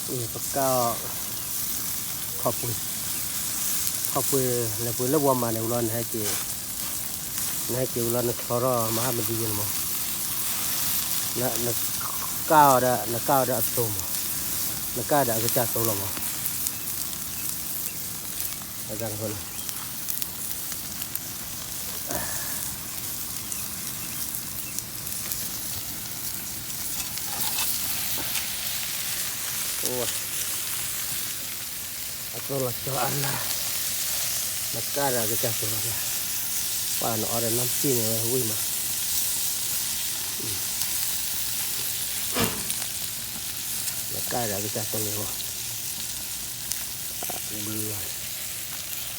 ปากกาขอบปุยแล้วปุยแล้ววัวมาในอุลอนให้เจอุลอนเขารอมามันดีกันมั้งนักก้าวได้อัตโตมั้งนักก้าวได้กระจายตัวลงมั้งอาจารย์คนโอ้atau lacuan lah negara kita tu lah pan orang nampi ni hui mah negara kita tu ni mah bulan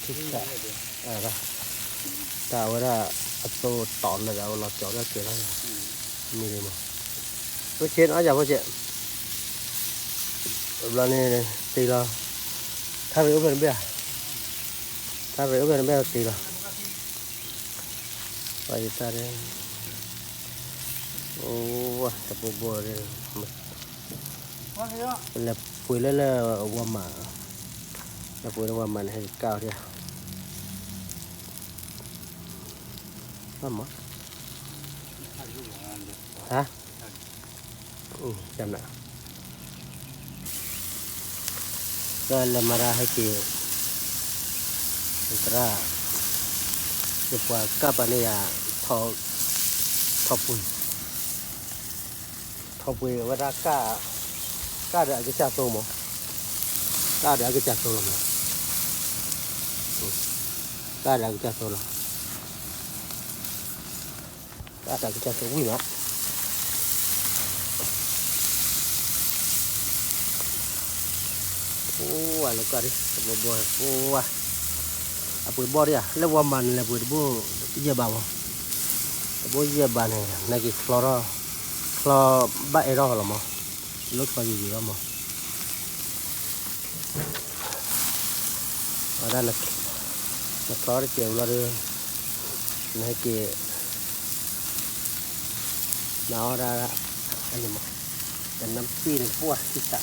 kita ada tahu ada atau tahun lah dah lacuan dah kira ni mah tu chen aja apa chen bulan ni tiada thay rửa bên bây giờ tí rồi vậy ta đây ô tập bộ đây là quỳ lên là qua mà là quỳ qua mà hay cao đi lắm hả xem nàoก็เลยมาราให้เกี่ยวตราเรียกว่ากับอันนี้ทอปุยว่ารักก้าเดี๋ยวจะจับตัวมั้งก้าเดี๋ยวจะจับตัวลงมั้งก้าเดี๋ยวจะจับตัวลงก้าเดี๋ยวจะจับตัววิ่งมั้งโอ้ยแล้วก็ดิบัวโอ้ยอ่ะปุ๋ยบ่อดิอ่ะแล้วว่ามันแล้วปุ๋ยบัวเยี่ยบ้างบัวเยี่ยบ้านเนี่ยนักกีฬาบ้าเอรอหรอมั้งลูกเขาอยู่หรอมั้งada nak keluar ke ular nak ke nak orang ani mah dan nampi ni puas kita